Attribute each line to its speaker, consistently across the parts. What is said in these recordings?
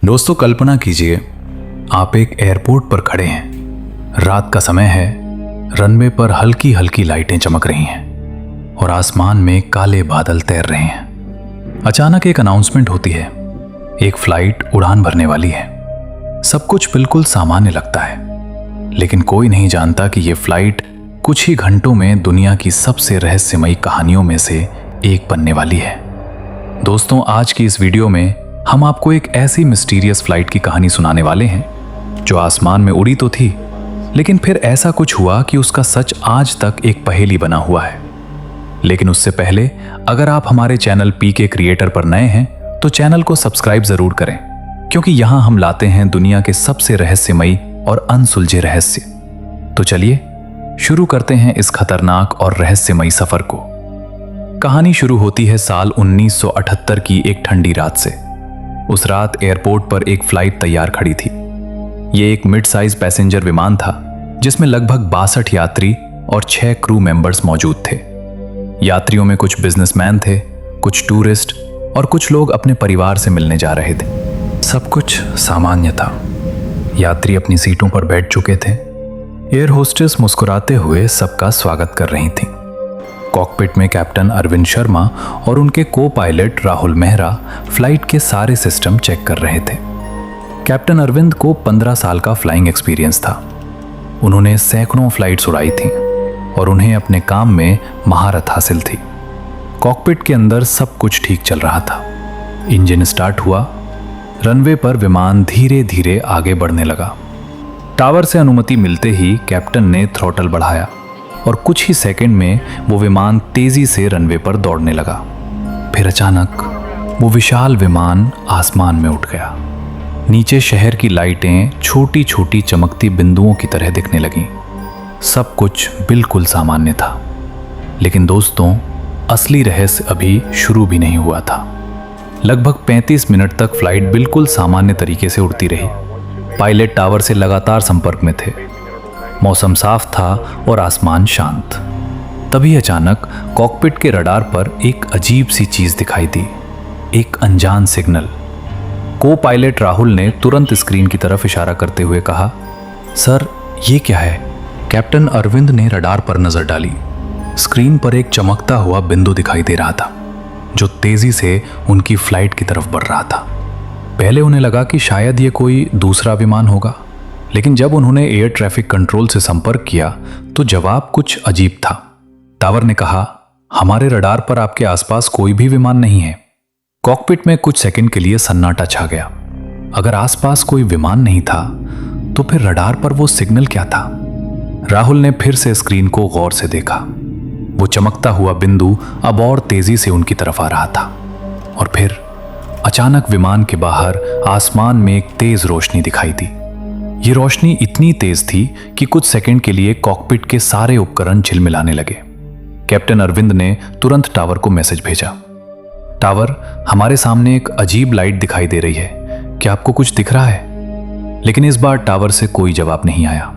Speaker 1: दोस्तों कल्पना कीजिए, आप एक एयरपोर्ट पर खड़े हैं। रात का समय है, रनवे पर हल्की हल्की लाइटें चमक रही हैं और आसमान में काले बादल तैर रहे हैं। अचानक एक अनाउंसमेंट होती है, एक फ्लाइट उड़ान भरने वाली है। सब कुछ बिल्कुल सामान्य लगता है, लेकिन कोई नहीं जानता कि यह फ्लाइट कुछ ही घंटों में दुनिया की सबसे रहस्यमयी कहानियों में से एक बनने वाली है। दोस्तों, आज की इस वीडियो में हम आपको एक ऐसी मिस्टीरियस फ्लाइट की कहानी सुनाने वाले हैं जो आसमान में उड़ी तो थी, लेकिन फिर ऐसा कुछ हुआ कि उसका सच आज तक एक पहेली बना हुआ है। लेकिन उससे पहले अगर आप हमारे चैनल पीके क्रिएटर पर नए हैं तो चैनल को सब्सक्राइब जरूर करें, क्योंकि यहां हम लाते हैं दुनिया के सबसे रहस्यमयी और अनसुलझे रहस्य। तो चलिए शुरू करते हैं इस खतरनाक और रहस्यमयी सफर को। कहानी शुरू होती है साल 1978 की एक ठंडी रात से। उस रात एयरपोर्ट पर एक फ्लाइट तैयार खड़ी थी। ये एक मिड साइज पैसेंजर विमान था जिसमें लगभग 62 यात्री और 6 क्रू मेंबर्स मौजूद थे। यात्रियों में कुछ बिजनेसमैन थे, कुछ टूरिस्ट और कुछ लोग अपने परिवार से मिलने जा रहे थे। सब कुछ सामान्य था। यात्री अपनी सीटों पर बैठ चुके थे। एयर होस्टेस मुस्कुराते हुए सबका स्वागत कर रही थीं। कॉकपिट में कैप्टन अरविंद शर्मा और उनके को पायलट राहुल मेहरा फ्लाइट के सारे सिस्टम चेक कर रहे थे। कैप्टन अरविंद को 15 साल का फ्लाइंग एक्सपीरियंस था। उन्होंने सैकड़ों फ्लाइट्स उड़ाई थीं और उन्हें अपने काम में महारत हासिल थी। कॉकपिट के अंदर सब कुछ ठीक चल रहा था। इंजन स्टार्ट हुआ। रनवे पर विमान धीरे धीरे आगे बढ़ने लगा। टावर से अनुमति मिलते ही कैप्टन ने थ्रॉटल बढ़ाया और कुछ ही सेकंड में वो विमान तेजी से रनवे पर दौड़ने लगा। फिर अचानक वो विशाल विमान आसमान में उठ गया। नीचे शहर की लाइटें छोटी छोटी चमकती बिंदुओं की तरह दिखने लगीं। सब कुछ बिल्कुल सामान्य था। लेकिन दोस्तों, असली रहस्य अभी शुरू भी नहीं हुआ था। लगभग 35 मिनट तक फ्लाइट बिल्कुल सामान्य तरीके से उड़ती रही। पायलट टावर से लगातार संपर्क में थे। मौसम साफ था और आसमान शांत। तभी अचानक कॉकपिट के रडार पर एक अजीब सी चीज दिखाई दी, एक अनजान सिग्नल। को पायलट राहुल ने तुरंत स्क्रीन की तरफ इशारा करते हुए कहा, सर, ये क्या है? कैप्टन अरविंद ने रडार पर नजर डाली। स्क्रीन पर एक चमकता हुआ बिंदु दिखाई दे रहा था जो तेजी से उनकी फ्लाइट की तरफ बढ़ रहा था। पहले उन्हें लगा कि शायद ये कोई दूसरा विमान होगा, लेकिन जब उन्होंने एयर ट्रैफिक कंट्रोल से संपर्क किया तो जवाब कुछ अजीब था। टावर ने कहा, हमारे रडार पर आपके आसपास कोई भी विमान नहीं है। कॉकपिट में कुछ सेकंड के लिए सन्नाटा छा गया। अगर आसपास कोई विमान नहीं था तो फिर रडार पर वो सिग्नल क्या था? राहुल ने फिर से स्क्रीन को गौर से देखा। वो चमकता हुआ बिंदु अब और तेजी से उनकी तरफ आ रहा था और फिर अचानक विमान के बाहर आसमान में एक तेज रोशनी दिखाई दी। ये रोशनी इतनी तेज थी कि कुछ सेकंड के लिए कॉकपिट के सारे उपकरण झिलमिलाने लगे। कैप्टन अरविंद ने तुरंत टावर को मैसेज भेजा, टावर, हमारे सामने एक अजीब लाइट दिखाई दे रही है, क्या आपको कुछ दिख रहा है? लेकिन इस बार टावर से कोई जवाब नहीं आया।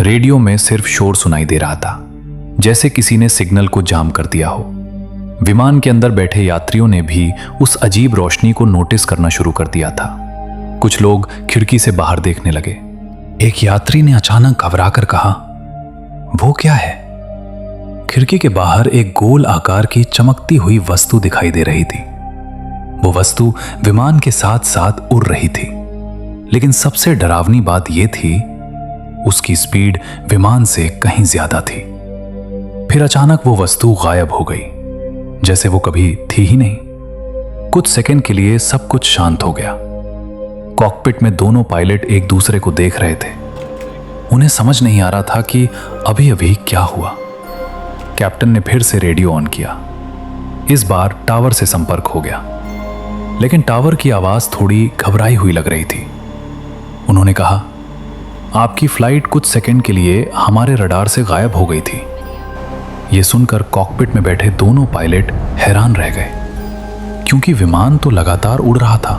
Speaker 1: रेडियो में सिर्फ शोर सुनाई दे रहा था, जैसे किसी ने सिग्नल को जाम कर दिया हो। विमान के अंदर बैठे यात्रियों ने भी उस अजीब रोशनी को नोटिस करना शुरू कर दिया था। कुछ लोग खिड़की से बाहर देखने लगे। एक यात्री ने अचानक घबराकर कहा, वो क्या है? खिड़की के बाहर एक गोल आकार की चमकती हुई वस्तु दिखाई दे रही थी। वो वस्तु विमान के साथ साथ उड़ रही थी, लेकिन सबसे डरावनी बात यह थी, उसकी स्पीड विमान से कहीं ज्यादा थी। फिर अचानक वो वस्तु गायब हो गई, जैसे वो कभी थी ही नहीं। कुछ सेकंड के लिए सब कुछ शांत हो गया। कॉकपिट में दोनों पायलट एक दूसरे को देख रहे थे। उन्हें समझ नहीं आ रहा था कि अभी अभी क्या हुआ। कैप्टन ने फिर से रेडियो ऑन किया। इस बार टावर से संपर्क हो गया, लेकिन टावर की आवाज थोड़ी घबराई हुई लग रही थी। उन्होंने कहा, आपकी फ्लाइट कुछ सेकंड के लिए हमारे रडार से गायब हो गई थी। यह सुनकर कॉकपिट में बैठे दोनों पायलट हैरान रह गए, क्योंकि विमान तो लगातार उड़ रहा था,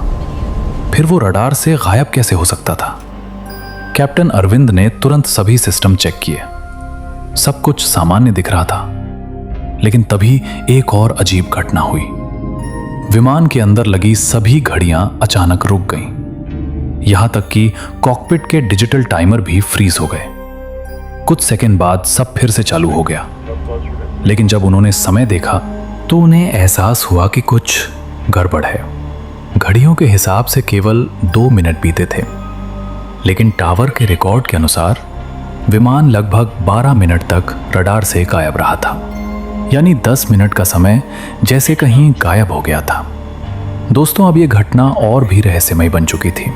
Speaker 1: फिर वो रडार से गायब कैसे हो सकता था? कैप्टन अरविंद ने तुरंत सभी सिस्टम चेक किए। सब कुछ सामान्य दिख रहा था, लेकिन तभी एक और अजीब घटना हुई। विमान के अंदर लगी सभी घड़ियां अचानक रुक गईं। यहां तक कि कॉकपिट के डिजिटल टाइमर भी फ्रीज हो गए। कुछ सेकंड बाद सब फिर से चालू हो गया, लेकिन जब उन्होंने समय देखा तो उन्हें एहसास हुआ कि कुछ गड़बड़ है। घड़ियों के हिसाब से केवल 2 मिनट बीते थे, लेकिन टावर के रिकॉर्ड के अनुसार विमान लगभग 12 मिनट तक रडार से गायब रहा था। यानी 10 मिनट का समय जैसे कहीं गायब हो गया था। दोस्तों, अब यह घटना और भी रहस्यमय बन चुकी थी,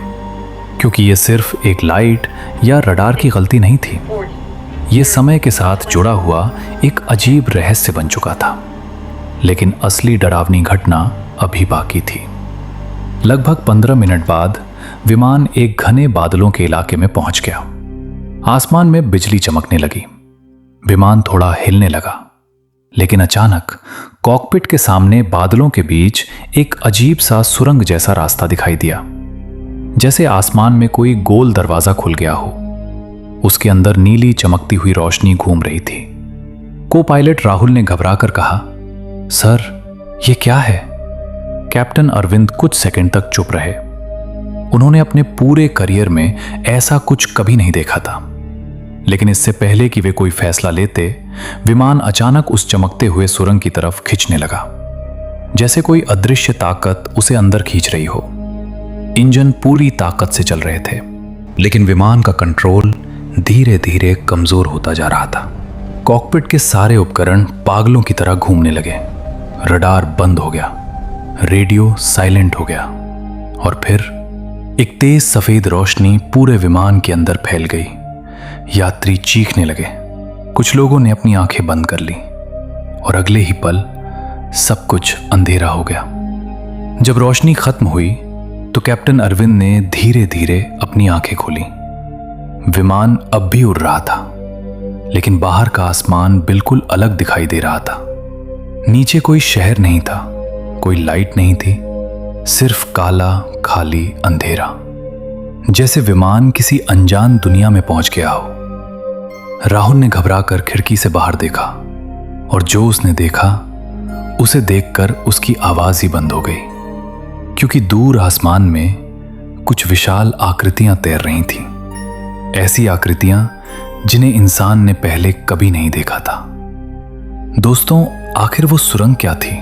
Speaker 1: क्योंकि यह सिर्फ एक लाइट या रडार की गलती नहीं थी। यह समय के साथ जुड़ा हुआ एक अजीब रहस्य बन चुका था। लेकिन असली डरावनी घटना अभी बाकी थी। लगभग 15 मिनट बाद विमान एक घने बादलों के इलाके में पहुंच गया। आसमान में बिजली चमकने लगी। विमान थोड़ा हिलने लगा, लेकिन अचानक कॉकपिट के सामने बादलों के बीच एक अजीब सा सुरंग जैसा रास्ता दिखाई दिया, जैसे आसमान में कोई गोल दरवाजा खुल गया हो। उसके अंदर नीली चमकती हुई रोशनी घूम रही थी। को पायलट राहुल ने घबराकर कहा, सर, ये क्या है? कैप्टन अरविंद कुछ सेकंड तक चुप रहे। उन्होंने अपने पूरे करियर में ऐसा कुछ कभी नहीं देखा था। लेकिन इससे पहले कि वे कोई फैसला लेते, विमान अचानक उस चमकते हुए सुरंग की तरफ खिंचने लगा, जैसे कोई अदृश्य ताकत उसे अंदर खींच रही हो। इंजन पूरी ताकत से चल रहे थे, लेकिन विमान का कंट्रोल धीरे धीरे कमजोर होता जा रहा था। कॉकपिट के सारे उपकरण पागलों की तरह घूमने लगे। रडार बंद हो गया, रेडियो साइलेंट हो गया, और फिर एक तेज सफेद रोशनी पूरे विमान के अंदर फैल गई। यात्री चीखने लगे। कुछ लोगों ने अपनी आंखें बंद कर ली, और अगले ही पल सब कुछ अंधेरा हो गया। जब रोशनी खत्म हुई तो कैप्टन अरविंद ने धीरे धीरे अपनी आंखें खोली। विमान अब भी उड़ रहा था, लेकिन बाहर का आसमान बिल्कुल अलग दिखाई दे रहा था। नीचे कोई शहर नहीं था, कोई लाइट नहीं थी, सिर्फ काला खाली अंधेरा, जैसे विमान किसी अनजान दुनिया में पहुंच गया हो। राहुल ने घबराकर खिड़की से बाहर देखा, और जो उसने देखा उसे देखकर उसकी आवाज ही बंद हो गई, क्योंकि दूर आसमान में कुछ विशाल आकृतियां तैर रही थीं। ऐसी आकृतियां जिन्हें इंसान ने पहले कभी नहीं देखा था। दोस्तों, आखिर वो सुरंग क्या थी?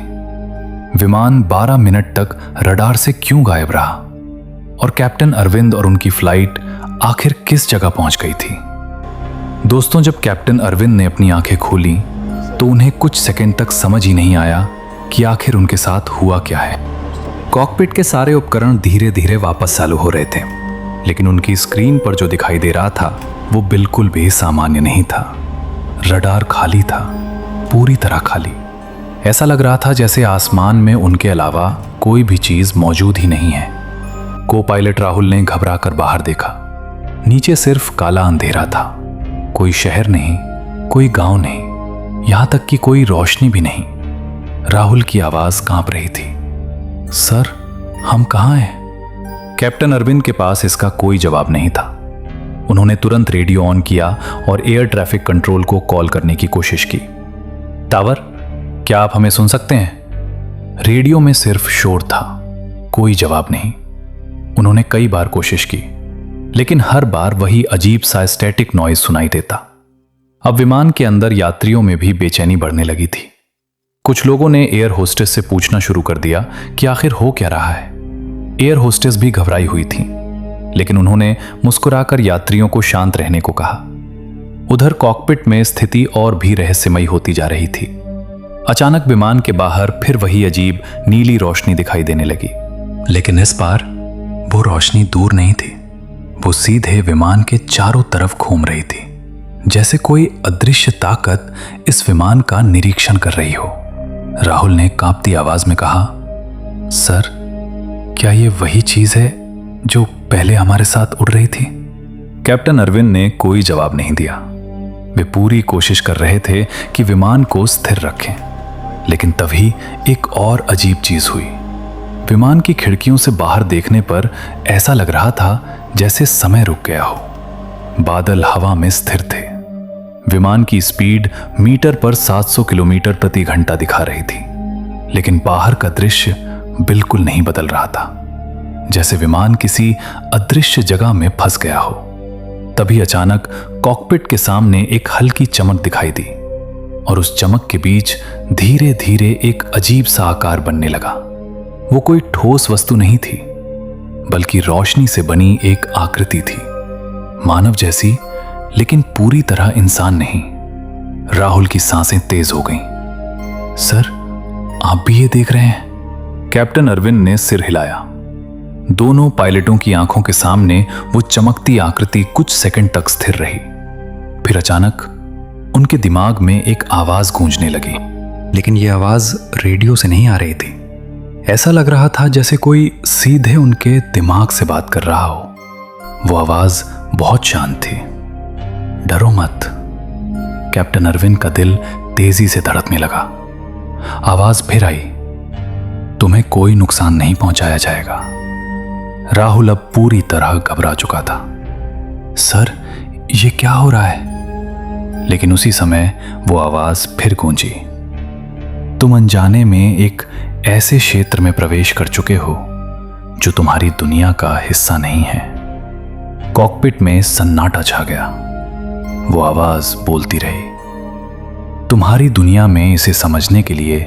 Speaker 1: विमान 12 मिनट तक रडार से क्यों गायब रहा? और कैप्टन अरविंद और उनकी फ्लाइट आखिर किस जगह पहुंच गई थी? दोस्तों, जब कैप्टन अरविंद ने अपनी आंखें खोली तो उन्हें कुछ सेकंड तक समझ ही नहीं आया कि आखिर उनके साथ हुआ क्या है। कॉकपिट के सारे उपकरण धीरे धीरे वापस चालू हो रहे थे, लेकिन उनकी स्क्रीन पर जो दिखाई दे रहा था वो बिल्कुल भी सामान्य नहीं था। रडार खाली था, पूरी तरह खाली। ऐसा लग रहा था जैसे आसमान में उनके अलावा कोई भी चीज मौजूद ही नहीं है। को पायलट राहुल ने घबराकर बाहर देखा। नीचे सिर्फ काला अंधेरा था। कोई शहर नहीं, कोई गांव नहीं, यहां तक कि कोई रोशनी भी नहीं। राहुल की आवाज कांप रही थी, सर, हम कहां हैं? कैप्टन अरविंद के पास इसका कोई जवाब नहीं था। उन्होंने तुरंत रेडियो ऑन किया और एयर ट्रैफिक कंट्रोल को कॉल करने की कोशिश की। टावर, क्या आप हमें सुन सकते हैं? रेडियो में सिर्फ शोर था, कोई जवाब नहीं। उन्होंने कई बार कोशिश की, लेकिन हर बार वही अजीब सा स्टैटिक नॉइज सुनाई देता। अब विमान के अंदर यात्रियों में भी बेचैनी बढ़ने लगी थी। कुछ लोगों ने एयर होस्टेस से पूछना शुरू कर दिया कि आखिर हो क्या रहा है। एयर होस्टेस भी घबराई हुई थी, लेकिन उन्होंने मुस्कुराकर यात्रियों को शांत रहने को कहा। उधर कॉकपिट में स्थिति और भी रहस्यमयी होती जा रही थी। अचानक विमान के बाहर फिर वही अजीब नीली रोशनी दिखाई देने लगी, लेकिन इस बार वो रोशनी दूर नहीं थी। वो सीधे विमान के चारों तरफ घूम रही थी, जैसे कोई अदृश्य ताकत इस विमान का निरीक्षण कर रही हो। राहुल ने कांपती आवाज में कहा, सर, क्या ये वही चीज है जो पहले हमारे साथ उड़ रही थी? कैप्टन अरविंद ने कोई जवाब नहीं दिया। वे पूरी कोशिश कर रहे थे कि विमान को स्थिर रखें, लेकिन तभी एक और अजीब चीज हुई। विमान की खिड़कियों से बाहर देखने पर ऐसा लग रहा था जैसे समय रुक गया हो। बादल हवा में स्थिर थे। विमान की स्पीड मीटर पर 700 किलोमीटर प्रति घंटा दिखा रही थी, लेकिन बाहर का दृश्य बिल्कुल नहीं बदल रहा था। जैसे विमान किसी अदृश्य जगह में फंस गया हो। तभी अचानक कॉकपिट के सामने एक हल्की चमक दिखाई दी और उस चमक के बीच धीरे धीरे एक अजीब सा आकार बनने लगा। वो कोई ठोस वस्तु नहीं थी, बल्कि रोशनी से बनी एक आकृति थी, मानव जैसी, लेकिन पूरी तरह इंसान नहीं। राहुल की सांसें तेज हो गईं। सर, आप भी ये देख रहे हैं? कैप्टन अरविंद ने सिर हिलाया। दोनों पायलटों की आंखों के सामने वो चमकती आकृति कुछ सेकंड तक स्थिर रही। फिर अचानक उनके दिमाग में एक आवाज गूंजने लगी, लेकिन ये आवाज रेडियो से नहीं आ रही थी। ऐसा लग रहा था जैसे कोई सीधे उनके दिमाग से बात कर रहा हो। वो आवाज बहुत शांत थी। डरो मत। कैप्टन अरविंद का दिल तेजी से धड़कने लगा। आवाज फिर आई, तुम्हें कोई नुकसान नहीं पहुंचाया जाएगा। राहुल अब पूरी तरह घबरा चुका था। सर, ये क्या हो रहा है? लेकिन उसी समय वो आवाज फिर गूंजी, तुम अनजाने में एक ऐसे क्षेत्र में प्रवेश कर चुके हो जो तुम्हारी दुनिया का हिस्सा नहीं है। कॉकपिट में सन्नाटा छा गया। वो आवाज बोलती रही, तुम्हारी दुनिया में इसे समझने के लिए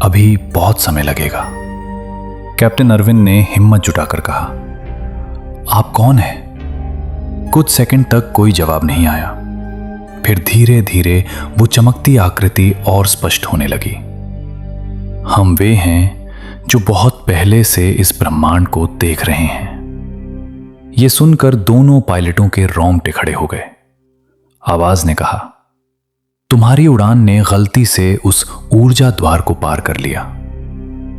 Speaker 1: अभी बहुत समय लगेगा। कैप्टन अरविंद ने हिम्मत जुटाकर कहा, आप कौन हैं? कुछ सेकंड तक कोई जवाब नहीं आया। फिर धीरे धीरे वो चमकती आकृति और स्पष्ट होने लगी। हम वे हैं जो बहुत पहले से इस ब्रह्मांड को देख रहे हैं। ये सुनकर दोनों पायलटों के रोंगटे खड़े हो गए। आवाज ने कहा, तुम्हारी उड़ान ने गलती से उस ऊर्जा द्वार को पार कर लिया,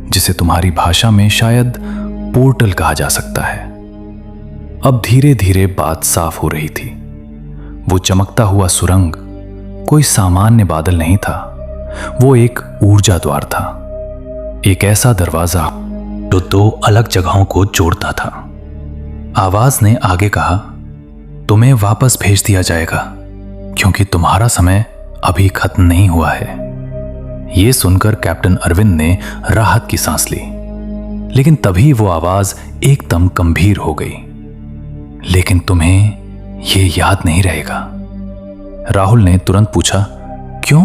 Speaker 1: जिसे तुम्हारी भाषा में शायद पोर्टल कहा जा सकता है। अब धीरे धीरे बात साफ हो रही थी। वो चमकता हुआ सुरंग कोई सामान्य बादल नहीं था, वो एक ऊर्जा द्वार था, एक ऐसा दरवाजा जो दो अलग जगहों को जोड़ता था। आवाज ने आगे कहा, तुम्हें वापस भेज दिया जाएगा क्योंकि तुम्हारा समय अभी खत्म नहीं हुआ है। यह सुनकर कैप्टन अरविंद ने राहत की सांस ली, लेकिन तभी वो आवाज एकदम गंभीर हो गई, लेकिन तुम्हें यह याद नहीं रहेगा। राहुल ने तुरंत पूछा, क्यों?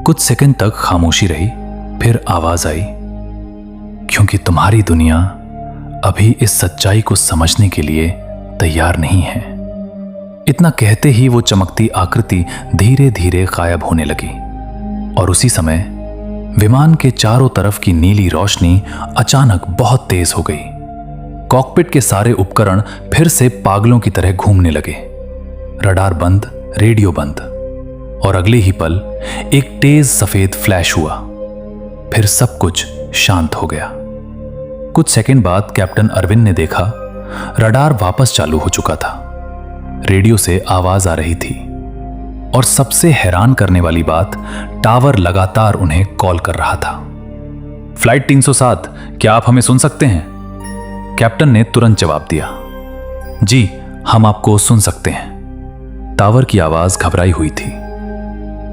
Speaker 1: कुछ सेकंड तक खामोशी रही, फिर आवाज आई, क्योंकि तुम्हारी दुनिया अभी इस सच्चाई को समझने के लिए तैयार नहीं है। इतना कहते ही वो चमकती आकृति धीरे धीरे गायब होने लगी और उसी समय विमान के चारों तरफ की नीली रोशनी अचानक बहुत तेज हो गई। कॉकपिट के सारे उपकरण फिर से पागलों की तरह घूमने लगे। रडार बंद, रेडियो बंद, और अगले ही पल एक तेज सफेद फ्लैश हुआ। फिर सब कुछ शांत हो गया। कुछ सेकंड बाद कैप्टन अरविंद ने देखा, रडार वापस चालू हो चुका था। रेडियो से आवाज आ रही थी और सबसे हैरान करने वाली बात, टावर लगातार उन्हें कॉल कर रहा था। फ्लाइट 307, क्या आप हमें सुन सकते हैं? कैप्टन ने तुरंत जवाब दिया, जी, हम आपको सुन सकते हैं। टावर की आवाज घबराई हुई थी।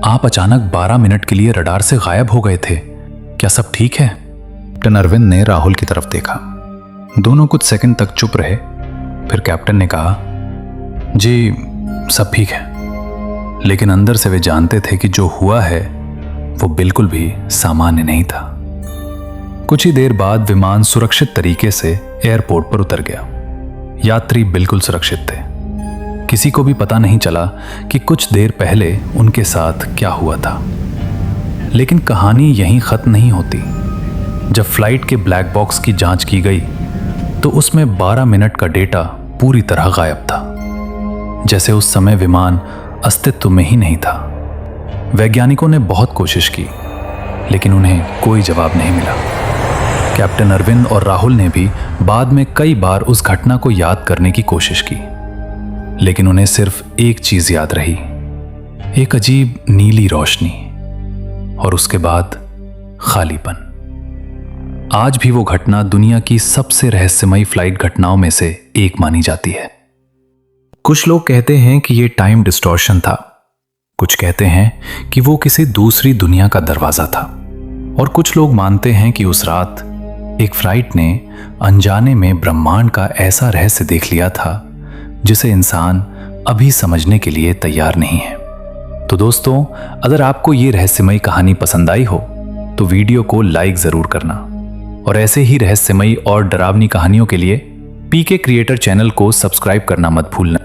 Speaker 1: आप अचानक 12 मिनट के लिए रडार से गायब हो गए थे, क्या सब ठीक है? कैप्टन अरविंद ने राहुल की तरफ देखा। दोनों कुछ सेकंड तक चुप रहे। फिर कैप्टन ने कहा, जी, सब ठीक है, लेकिन अंदर से वे जानते थे कि जो हुआ है वो बिल्कुल भी सामान्य नहीं था। कुछ ही देर बाद विमान सुरक्षित तरीके से एयरपोर्ट पर उतर गया। यात्री बिल्कुल सुरक्षित थे। किसी को भी पता नहीं चला कि कुछ देर पहले उनके साथ क्या हुआ था। लेकिन कहानी यहीं खत्म नहीं होती। जब फ्लाइट के ब्लैक बॉक्स की जांच की गई तो उसमें 12 मिनट का डेटा पूरी तरह गायब था, जैसे उस समय विमान अस्तित्व में ही नहीं था। वैज्ञानिकों ने बहुत कोशिश की, लेकिन उन्हें कोई जवाब नहीं मिला। कैप्टन अरविंद और राहुल ने भी बाद में कई बार उस घटना को याद करने की कोशिश की, लेकिन उन्हें सिर्फ एक चीज याद रही, एक अजीब नीली रोशनी, और उसके बाद खालीपन। आज भी वो घटना दुनिया की सबसे रहस्यमयी फ्लाइट घटनाओं में से एक मानी जाती है। कुछ लोग कहते हैं कि यह टाइम डिस्टॉर्शन था, कुछ कहते हैं कि वो किसी दूसरी दुनिया का दरवाजा था, और कुछ लोग मानते हैं कि उस रात एक फ्लाइट ने अनजाने में ब्रह्मांड का ऐसा रहस्य देख लिया था जिसे इंसान अभी समझने के लिए तैयार नहीं है। तो दोस्तों, अगर आपको ये रहस्यमयी कहानी पसंद आई हो तो वीडियो को लाइक जरूर करना और ऐसे ही रहस्यमयी और डरावनी कहानियों के लिए पीके क्रिएटर चैनल को सब्सक्राइब करना मत भूलना।